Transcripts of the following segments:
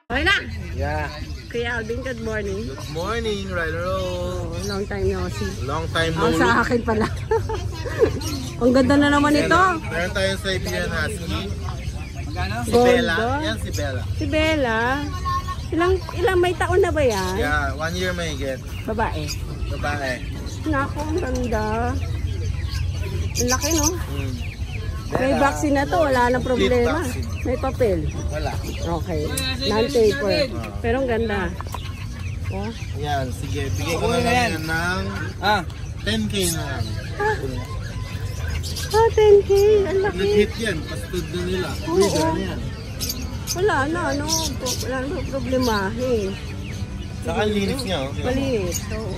Okay na! Yeah. Kuya Alvin, good morning. Good morning, Rider Roll. Oh, long time no see. Long time no look. Sa akin pala. Ang ganda na naman ito. Meron tayong Siberian Husky. Si Gold. Bella. Yan si Bella. Si Bella. Ilang may taon na ba yan? Yeah, 1 year may get. Babae. Babae. Naku, ang ganda. Ang laki, no? May Bella, vaccine na to, wala nang problema. May papel. Wala. Okay. Non-taper. Pero ang ganda. Oh. Yan, sige. Bigay ko na lang yan ng 10K na lang. 10K. Ang laki. Nag-hit yan. Pastud na nila. Oo. Ano yan? Wala na, wala na problemahin. Saka ang linis niya. Oh. Malinis. Oo.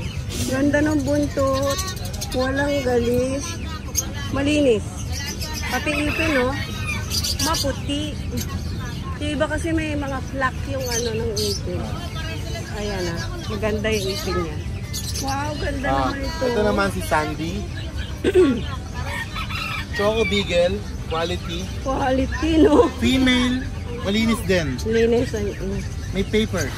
Ganda ng buntot. Walang galis. Malinis. Pati ipin, no? Maputi. Yung iba kasi may mga flak yung ano ng ipin. Ayan na. Maganda yung ipin niya. Wow, ganda naman ito. Ito naman si Sandy. Choco Beagle. Quality. Quality, no? Female. Malinis din. Linis. May papers.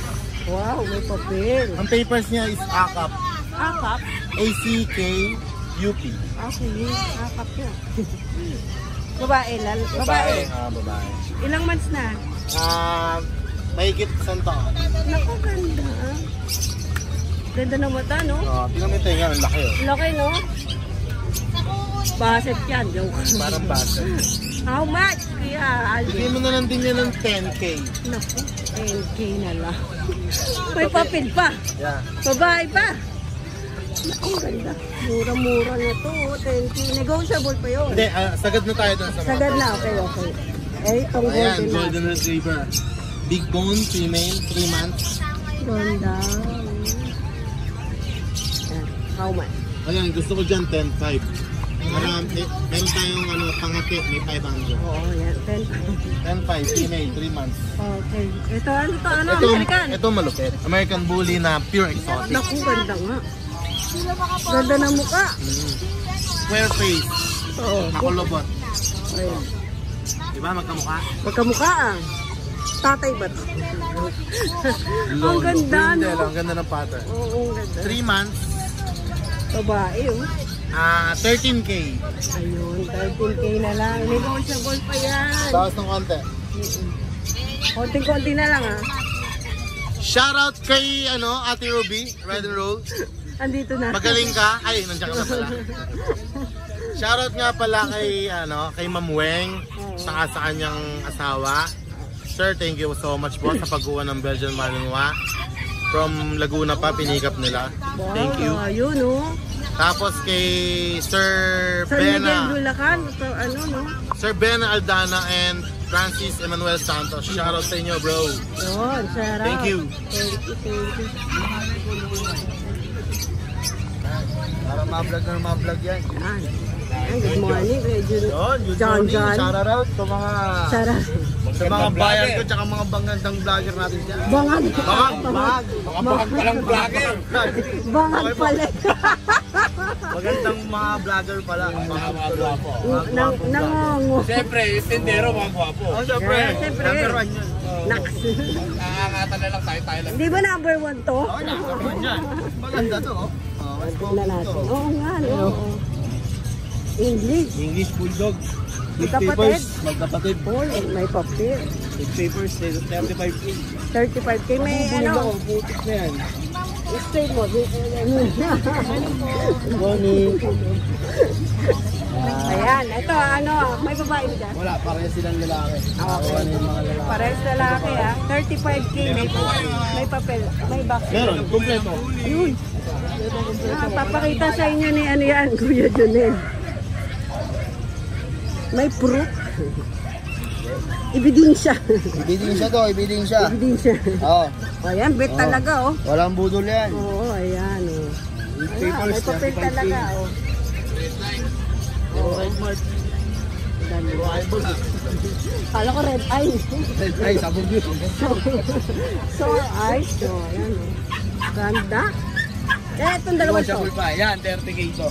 Wow, may papel. Ang papers niya is ACAP. Akap? ACKUP. Okay, akap niya. Babae, Babae. Babae. Ilang months na? Mahigit isang taon. Naku, ganda. Ganda ng mata, no? Tingnan mo yung tenga, ang laki oh. Laki, no? Baset yan, joke. Parang basa. How much? Kuya Alvin. Bigyan mo na lang din yan ng 10K. Naku, 10K na lang. May papel pa. Yeah. Babae pa. Naku, ganda. Mura-mura na to, 10K. Negotiable pa yun. Hindi, sagad na tayo doon sa mga Sagad na, price. okay. Eh, itong Ayan, golden na. Golden Retriever. Big bone, female, 3 months. Ganda. Ayan, how much? Ayan, gusto ko dyan 10.5. Meron tayong pangati, may 500. Oo, yan. 10.5, female, 3 months. Okay. Ito, ano to? Ano? American? Ito malupit. American Bully na pure exotic. Naku, ganda nga. Ganda ng mukha. Square face. Oo. Makulobot. Ayan. Diba magkamukha? Magkamukha ah. Tatay ba ito? Ang ganda, no? Ang ganda ng pattern. Oo, ang ganda. 3 months. Babae, oh. 13K. Ayun, 13K na lang. Negotiable pa yan. Bawas ng konti. Konting-konti na lang, ah. Shoutout kay Ate Ruby, Ride and Roll. Andito na. Magaling ka. Ay, nandiyan ka na pala. Shoutout nga pala kay Ma'am Weng, saka sa kanyang asawa. Sir, thank you so much po sa pagkuha ng Belgian Malinois. From Laguna pa, pinikap nila. Thank you. Ayun, oh. Tapos kay Sir Miguel Bena. Bulacan. Ito, ano, no? Sir Bena Aldana and Francis Emmanuel Santos. Shoutout sa inyo, bro. Yun, sarap. Thank you. Thank you. Para ma-vlog yan. Yan. Good morning, Kuya Good John. Shoutout sa mga Sarap. bayan ko tsaka mga bangandang vlogger natin dyan. Bangag. Bangag palang vlogger. Bangag pala. Magandang mga vlogger pala. Mga gwapo. Nangongo. Siyempre, yung tindero mga gwapo. Siyempre. Siyempre. Number 1 yun. Naks. Nakakangatan na lang tayo lang. Di ba number 1 to? Number 1 yan. Maganda to. Tignan natin. Oo nga, no? English Bulldog. Magkapatid. Magkapatid. Oh, may papel. Big papers, 35K. 35K. May ano? Butik na yan. Straight mo. Morning. Ayan. Ito, ano? May babae mo dyan? Wala, parehas silang lalaki. Okay. Ano yung mga lalaki? Parehas lalaki, ha? 35K. May papel. May box. Meron, kumpleto. Ayun. Papakita sa inyo ni ano yan, Kuya Junel. May proof. Ebidensya. Ebidensya to, ebidensya. Ebidensya. Oo. Ayan, bet talaga, oh. Walang budol yan. Oo, ayan, oh. Ayan, Papers, may papel talaga, oh. Oo. Kala ko red eye. Ay, sabog yun. Sore eyes. So, ayan, oh. Ganda. Eh, itong dalawa to. Pa. Yan, 30K ito.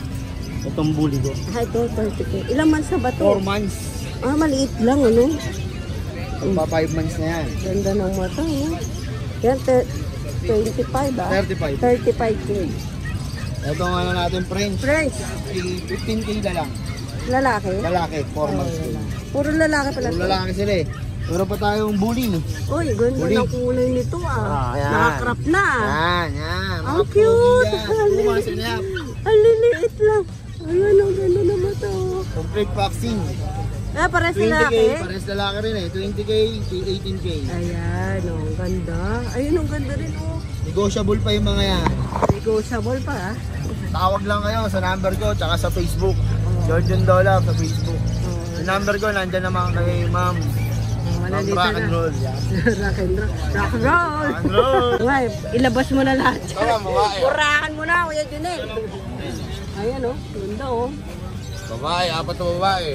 Itong bully ko. Ay, ito, 30K. Ilang months na ba to? 4 months. Ah, maliit lang, ano? Pa 5 months na yan. Ganda ng mata, oh. Yan, 25 ah. 35. 35K. Ito ang ano natin, French. French, 15K na lang. lalaki. Lalaki, 4 months. Puro lalaki pala. Puro to. lalaki sila eh. Meron pa tayong bully. Uy, ganda Huli. ng kulay nito ah. Ayan. Nakakrap na. Yan. Ang Mga cute. pogi yan. 2 months and a half. Ang liliit lang. Ayan, ang ganda naman to. Complete vaccine. Ah, pares 20K, lalaki. pares lalaki rin eh. 20K to 18K. Ayan, oh, ang ganda. Ayun, ang ganda rin oh. Negotiable pa yung mga yan. Negotiable pa ah. Tawag lang kayo sa number ko tsaka sa Facebook. Jordan Dola sa Facebook. Oh, Yung number ko nandyan naman kay Ma'am. Ma'am nandito Rock and na. Roll. Yan. Rock and roll. Rock and roll. Rock and roll. Ngay, ilabas mo na lahat. Tama, babae. Purahan mo na, Kuya Junel. Ayan oh, ganda oh. Babae, 4 na babae.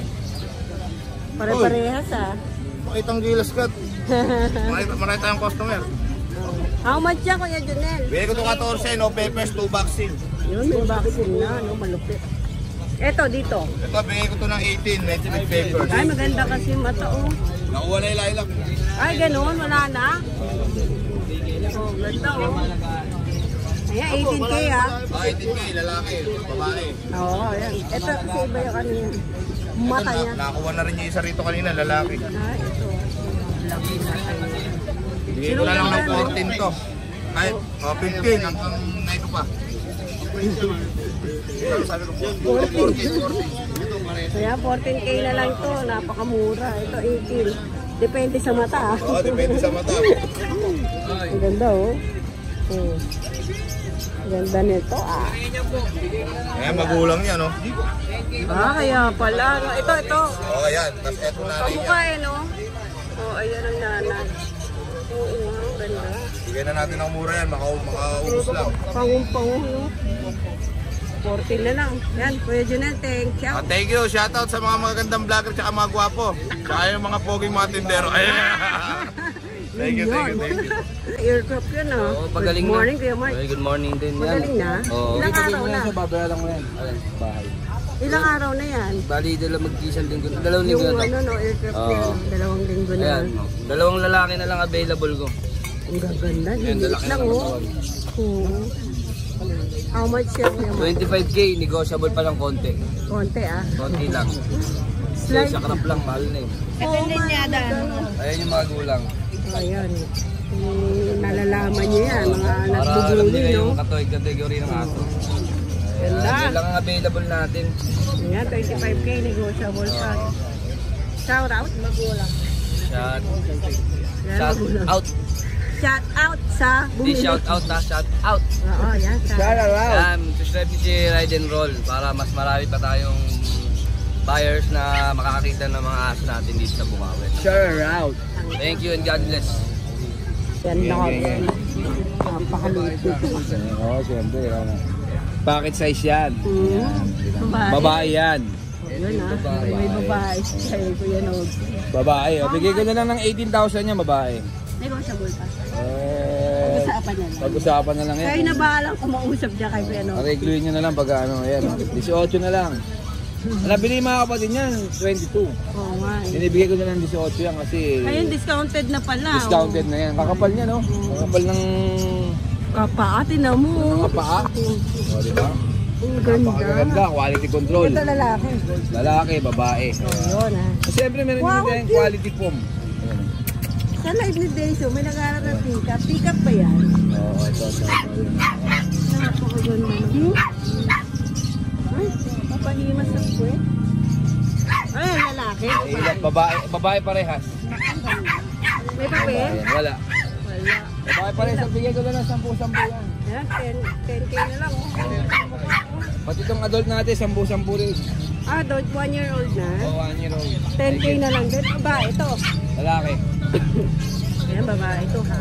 Pare-parehas ah. Makitang gilas kat. Marami tayong customer. How much yan, Kuya Junel? Bigay ko ito 14, no papers, 2 vaccine. Yun, may vaccine na, no? Malupit. Eto, dito. Ito, bigay ko ito ng 18, medyo with papers. Ay, maganda kasi mata, oh. Nakuha na yung lilac. Ay, ganun, wala na. Oh, ganda, oh. Ayan, 18K, ah. 18K, lalaki, babae. Oo, ayan. Ito, kasi iba yung ano yan. Mata niya. Nakakuha na rin yung isa rito kanina, lalaki. Ah, ito. Laki mata niya. Bigay ko na lang ng 14 to. Ay, 15, hanggang nito pa. Sabi ko, 14. Kaya 14K na lang to, napakamura. Ito 18. Depende sa mata. Ah. Oo, depende sa mata. Ang ganda oh. Oh. Ganda nito ah. Eh, magulang niya, no? Ah, kaya pala. No? Ito. Oo, yan. Tapos eto na rin Kamukha yan. eh, no? Oh, ayan ang nanay. Oo, ang ganda. Bigay na natin ng mura yan, makaubos lang. Pangung-pangung, no? 14 na lang. Yan, Kuya Junel, thank you. Thank you, shoutout sa mga magagandang vlogger at mga gwapo. Tsaka yung mga poging mga tindero. Ayan. Thank you. Aircraft yun, ah. Oo, pagaling Good morning, Kuya Mark. Good morning din yan. Magaling na? Oo. Ilang araw na? babayaran ko yan. Ayan, bahay. Ilang araw na yan? Bali, mag-isang linggo. Dalawang linggo Yung na. ano, no, aircraft Oo. yan. 2 linggo na. Ayan, dalawang lalaki na lang available ko. Ang gaganda. Ayan, Lilit lalaki lang, na oh. Oo. How much yan, Kuya Mark? 25K, negotiable pa lang konti. Konti, ah. Konti lang. Slide. Sa krap lang, mahal na eh. Oo, linyada. Ayan yung mga gulang. Ayan. Nalalaman niyo yan, mga Para alam nagbubuli, nila no? yung kategory ng aso. Ayan, Ganda. yun lang ang available natin. Ayan, 25K, negotiable pa. Shout out, magulang. Shout, Ayan, shout magulang. out. Shout out sa Di bumili. shout out ha, shout out. Oo, yan. Shout out. Subscribe niyo si Ride and Roll para mas marami pa tayong buyers na makakakita ng mga aso natin dito sa Bukawi. Share out. Thank you and God bless. Yan lang. Napakaliit nito. Oo, siyempre. Packet size yan. Babae. Babae yan. Yun ah, may babae. Kaya ko yan o. Babae. O, bigay ko na lang ng 18,000 niya, babae. Negotiable pa. Eh, Usapan yan. pag-usapan na lang yan. Kayo na bahalang kumausap dyan kay Kuya Nog. Arregluin nyo na lang pag ano, ayan. 18 na lang. Nabili mga kapatid niyan, 22. Oo nga eh. Binibigay ko na lang 18 yan kasi Ayun, discounted na pala. discounted na yan. Kakapal niya, no? Kakapal ng Kapaatin na mo. mga paa. O, di ba? Ang ganda. Napakaganda, quality control. Ito lalaki. Lalaki, babae. Yun ah. Siyempre meron Wow, din tayong cute. quality foam. Ayan. Sa live ni Deso, may nag-aaral ng pick-up. Pick-up ba yan? Oo, ito. Napakaganda naman. Ay, papahimas sa kwet. Ay, lalaki. Ilan, babae parehas. May papel? Ayan, wala. Wala. Babae parehas, bigay ko na lang 10-10 yan. Yan, 10K na lang. Oh. Pati itong adult natin, 10-10 rin. Ah, adult 1 year old na. O, 1 year old. 10K na lang din. Babae ito. Lalaki. Ayan, babae ito ha.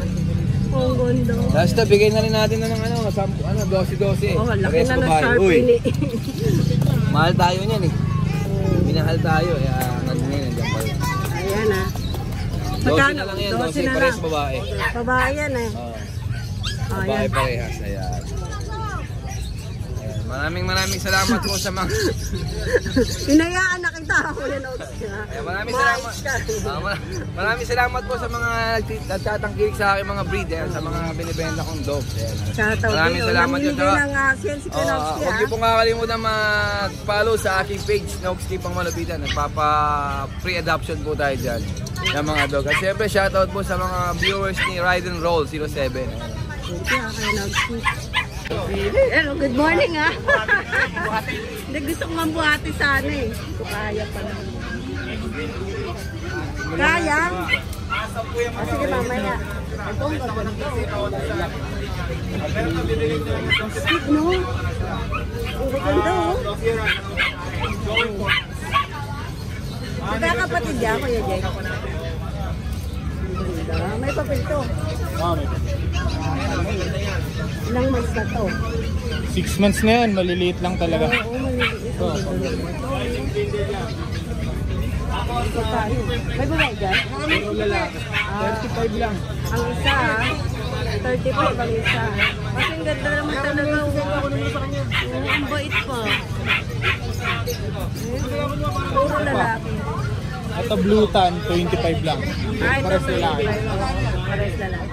Ang gondo. Tapos ito, bigay na rin natin ng 12-12. Oh, laki Parehas na ng babae. sharp Uy, ini. Mahal tayo niyan eh. Minahal tayo. Kaya nandiyan nandiyan pa rin. Ayan ha. 12 na lang yan. 12 na parehas lang. babae. Babae yan eh. Oo. Oh, Babae ayan. parehas. Ayan. Ayan. Maraming salamat po sa mga... Inayaan na kita ako yan. Maraming salamat po sa mga nagtatangkilik sa aking mga breed, sa mga binibenta kong dogs. Maraming salamat yun. Huwag niyo pong kakalimutan mag-follow sa aking page, Noxty Pang Malapitan. Nagpapa-pre-adoption po tayo dyan ng mga dog. At syempre, shoutout po sa mga viewers ni Ride and Roll 07. Hello, good morning ha. Hindi, gusto ko mambuhati sana eh. Hindi ko kaya pa naman. Kaya? Sige mamaya. Ito ang gaganda. Stick no? Ang gaganda oh. Magkakapatid niya, Kuya Jay. May papel to. Ilang months na to? 6 months na yan, maliliit lang talaga. Oo, maliliit. May babae dyan? Puro lalaki. 35 lang. Ang isa, 35 ang isa. Kasi ang ganda naman talaga. Ang bait pa. Puro lalaki. Ito Blue Tan, 25 lang. Ay, ito Pares lalaki. Pares lalaki.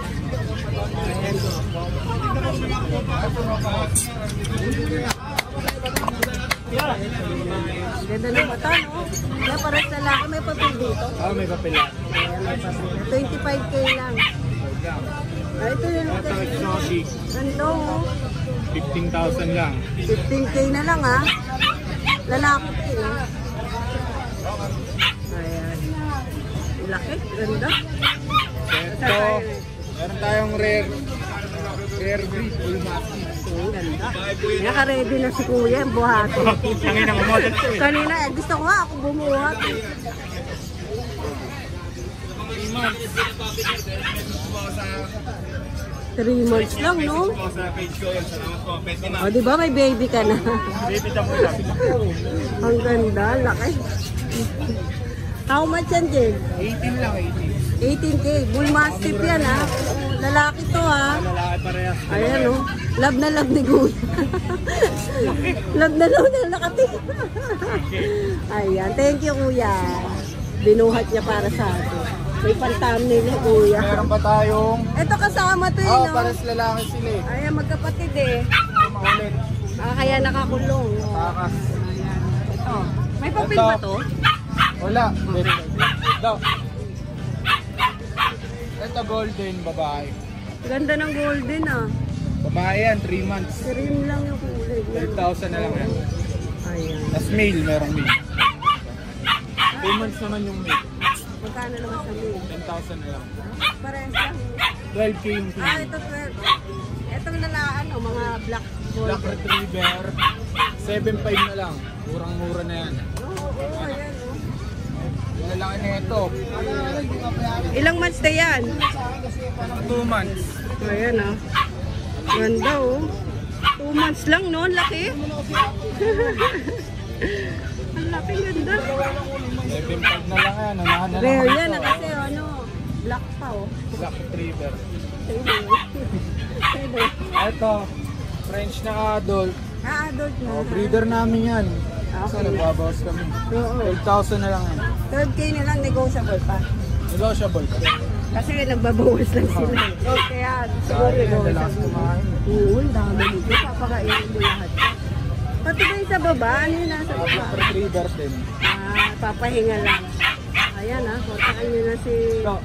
Ganda ng mata, no? Kaya pares lalaki, may papel dito. Ah, may papel lang. Ayan, may papel. 25K lang. Ay, ito yun. Ito exotic, Ganito, oh. 15,000 lang. 15K na lang, ha? Lalaki ito, eh. Ayan. Laki, ganda. Ito, meron tayong rare breed, Bull Mastiff. Ganda. Naka-ready na si Kuya, yung buhati. Kanina mo model ko eh. Kanina, gusto ko nga ako bumuhat. 3 months lang, no? Sa page ko yun, salamat po. Pwede na. O, di ba may baby ka na? Baby na po lang. Ang ganda, laki. How much yan, Jen? 18 lang, 18K. Bull Mastiff yan, ha? Lalaki to, ha? Lalaki parehas. Ayan, oh. Love na love ni Kuya. Love na nakati. Ayan, thank you, Kuya. Binuhat niya para sa atin. May pan-thumbnail ni Kuya. Meron pa tayong... Ito kasama to, Oh, no? pares lalaki sila eh. Ayan, magkapatid, eh. Maulit. Kaya nakakulong. Oh. Takas. Ito. May papel ba to? Wala. Ito. Ito golden babae. Ganda ng golden, ah. Babae yan, 3 months. Trim lang yung kulay. 12,000 na lang yan. Ayan. Tapos male, merong male. 2 months naman yung male. Magkano naman sa mail? 10,000 na lang. Parehas lang. 12K yung Ah, female. ito 12. Itong lalaan, oh, mga black gold. Black Retriever, 7,500 na lang. Murang-mura na yan. Oo, ayan, oh. Yung lalaki na ito, Ilang months na yan? 2 months. Ayan, oh. Ganda, oh. 2 months lang, no? Ang laki. Ang laki, ganda. 7,500 na lang yan. Unahan na lang. Rare yan, dito. kasi ano, black pa, oh. Black Retriever. Sable. Ito, French na adult. Ah, adult na. Oh, breeder namin yan. So, Okay. nagbabawas kami. Oo. 12,000 na lang yan. 12K na lang, negotiable pa. Negotiable pa. Kasi nagbabawas lang sila. Kaya siguro Dahil yung negotiable. dalas kumain. Oo, ang dami nito. Papakainin mo lahat. Pati ba yung sa baba? Ano yung nasa baba? Black Retriever din. Papahinga lang. Ayan ha, kontakan nyo na si Ito,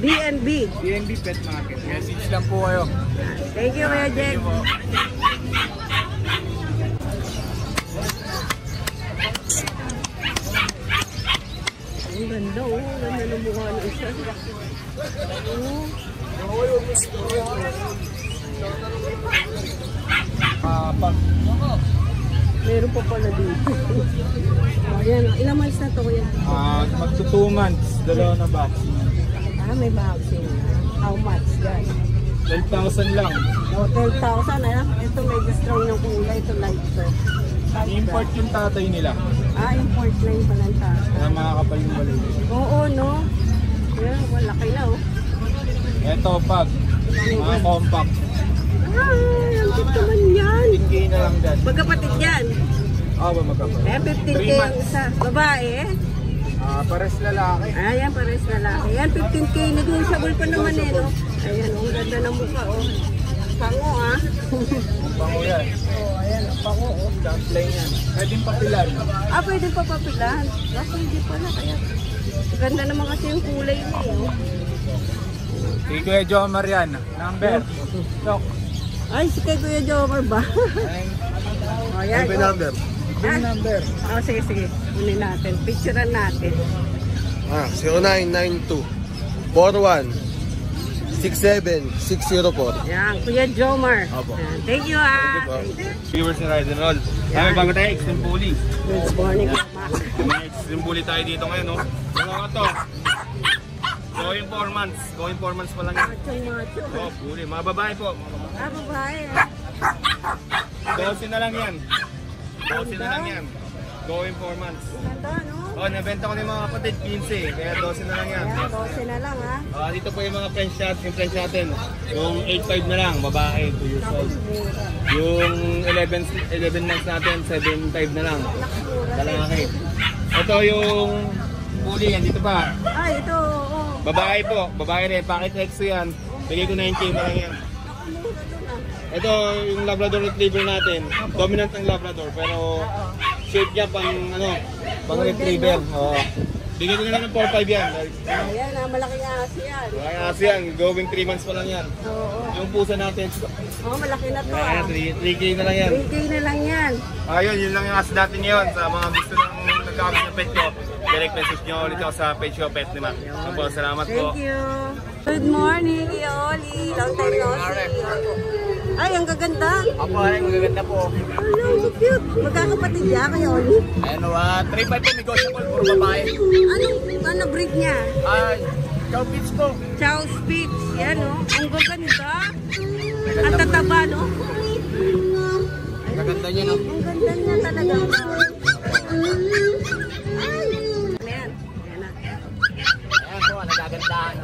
BNB. DNB Pet Market. Message lang po kayo. Thank you, Kuya Jen. Ang ganda, oh. Ang ganda ng mukha ng isa. Pag Meron pa pala dito. Ayan, ilang months na to, Kuya? magto 2 months, dalawa na vaccine. Ah, may vaccine. How much, guys? 12,000 lang. Oh, 12,000, ah. Ito medyo strong yung kulay. Ito light to. Import yung tatay nila. Ah, import na yung palanta. Kaya makakapal yung balik. Oo, no? Ayan, malaki na, oh. Ito pag, mga compact. Ay, ang cute naman yan. 15K na lang dyan. Magkapatid yan. Oo ba magkapal? Eh, 15K 3 ang months. isa. Babae. Pares lalaki. Ayan, pares lalaki. Yan, 15K. Negotiable pa naman eh, no? Ayan, ang ganda ng mukha, oh. Pango, ah. Ang bango yan. Oh, ayan, ang pango, oh. Dumpling yan. Pwedeng papilan. Ah, pwede pa papilan. Ah, pwede pala. Kaya, ganda naman kasi yung kulay niya, oh. Kay Kuya Jomar yan. Number. Look. Ay, si kay Kuya Jomar ba? Oh, ayan. May number. Ah, Number. oh, sige, sige. Kunin natin. Picturean natin. 0992 41 67604. Yan, Kuya Jomar. Opo. Ayan, thank you, ah. Viewers ni Ride and Roll. Kami bago tayo, Extreme Bully. Good morning, Mama. May Extreme Bully tayo dito ngayon, no? Ano nga to? Going 4 months. Going 4 months pa lang yan. Macho. Oh, bully. Mga babae po. Ah, babae. 12 na lang yan. 12 na lang yan. Going 4 months. Ganda, no? Oh, nabenta ko ng mga kapatid, 15. Kaya 12 na lang yan. Ayan, 12 na lang, ha? Dito po yung mga French shot, yung French natin. Yung 8.5 na lang, babae, 2 years old. Yung 11 months natin, 7.5 na lang. Lalaki. Ito yung bully yan, dito pa. Ah, ito, oo. Babae po, babae rin, packet exo yan. Bigay ko 9K na lang yan. Ito yung Labrador Retriever natin. Dominant ng Labrador, pero shape niya pang pang retriever. Oo. Bigay ko na lang ng 4.5 yan. Ayan, malaking aso yan. Kaya kasi yan, going 3 months pa lang yan. Oo. Yung pusa natin, Oh, malaki na to, kaya ah. 3K na lang yan. 3K na lang yan. Ayun, yun lang yung aso natin ngayon. Sa mga gusto ng nagkakabit ng pet ko, direct message nyo ulit ako sa page ko, Pet ni Mac. So, salamat po. Thank you. Good morning, Kuya Oli. Long time no see. Ay, ang gaganda. Ako ay magaganda po. Hello, so cute. Magkakapatid niya, Kuya Oli. Ano, 3.5 po negotiable for babae. Ano breed niya? Chow Pits po. Chow Spitz. Yan, oh. Ang gaganda. Ang tataba, no? Maganda niya, no? Ang ganda niya talaga. Ano yan? Ayan na. Ayan po, nagagandaan.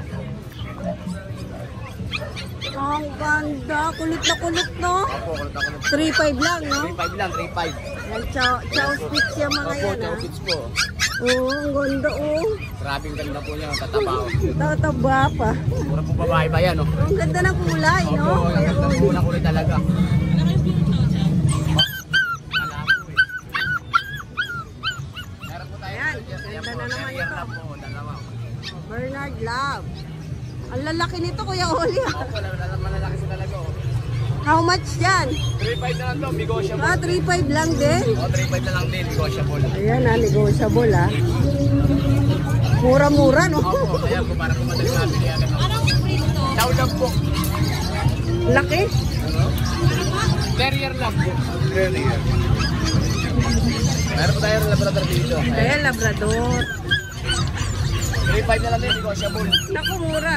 Ang ganda. Kulit na kulit, no? Opo, kulit ako ng 3.5 lang, no? 3.5 lang, 3.5. Yan, Chow Spitz yung mga Opo, yan, Chow ah. Pits po. Oo, ang ganda, oh. Grabing ganda po niya, tatabaw. Tataba pa. Pura po babae ba yan, no? Ang ganda ng kulay, no? Opo, ang Kaya, ganda oh. po na kulit talaga. Ayan, ganda na naman ito. Po, dalawa. Bernard Love. Ang lalaki nito, Kuya Oli. Opo, malalaki siya talaga, oh. How much yan? 3.5 na lang to, negotiable. 3.5 lang din. O, 3.5 na lang din, negotiable. Ayan, negotiable, ah. Mura-mura, no? Opo, kaya po, para po madali namin yan. Chow lang po. Laki. Terrier lang po. Terrier. Meron po tayo Labrador dito. Kaya Labrador. 3.5 na lang din, negotiable. Naku, mura.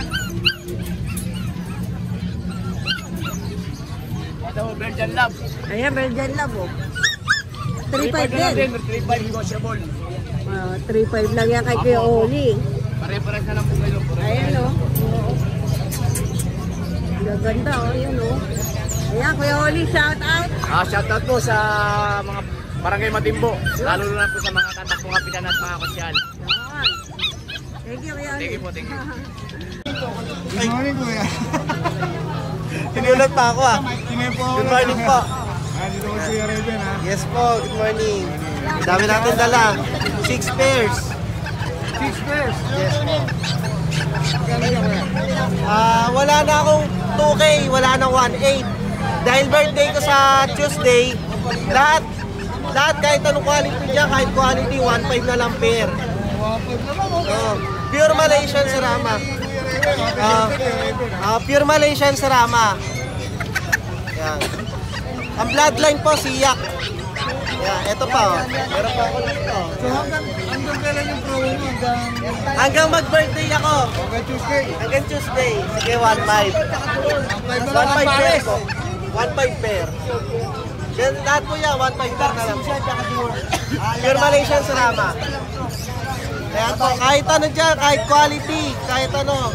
Ito, Belgian Lab. Ayan, Belgian Love, oh. 3.5 3.5 na lang din. din, 3.5 negotiable. 3.5 lang yan kay Kuya Oli. Pare-pares na lang po kayo. Ayan, oh. Oo. Gaganda, oh. Ayan, oh. Ayan, Kuya Oli, shout out. Shoutout po sa mga barangay Matimbo. Lalo na po sa mga tatakbong kapitan at mga konsyal. Yan. Thank you, Kuya Oli. Thank you po, thank you. Good morning, kuya. Pinulat pa ako Good morning po. Dito ko si Raven, ha? Yes po, good morning. Dami natin dala. 6 pairs. 6 pairs. Yes po. Magkano ka, kuya? Wala na akong 2K, wala na 1.8. Dahil birthday ko sa Tuesday, lahat kahit anong quality dyan, kahit quality, 1.5 na lang pair. Pure Malaysian Serama. Pure Malaysian Serama. Yan. Ang bloodline po, siyak. Yan, ito pa, oh. Meron pa ako dito. So hanggang kailan yung promo mo? Hanggang mag-birthday ako. Hanggang Tuesday. Hanggang Tuesday. Sige, 1.5. 1.5 pair po. 1.5 pair. Yan, lahat po yan, 1.5 pair na lang po. Pure Malaysian Serama. Kaya po, kahit ano dyan, kahit quality, kahit ano.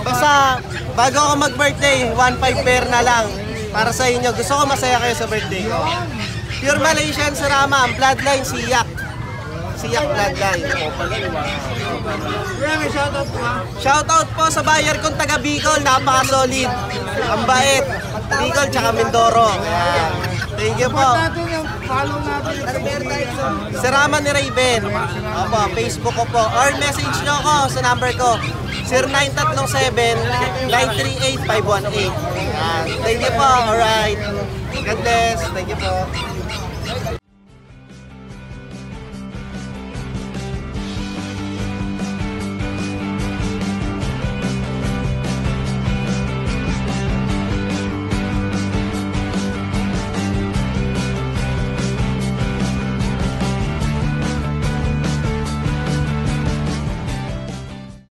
Basta, bago ako mag-birthday, 1.5 pair na lang. para sa inyo. Gusto ko masaya kayo sa birthday ko. Pure Malaysian Serama, ang bloodline Siyak. Siyak bloodline. Kuya, may shoutout po ha. Shoutout po sa buyer kong taga Bicol, napaka-solid. Ang bait. Bicol tsaka Mindoro. Ayan. Thank you po. Natin yung follow natin yung Serama ni Raven. Opo, Facebook ko po. Or message nyo ako sa number ko. 0937-938-518. Thank you po. Alright. God bless. Thank you po.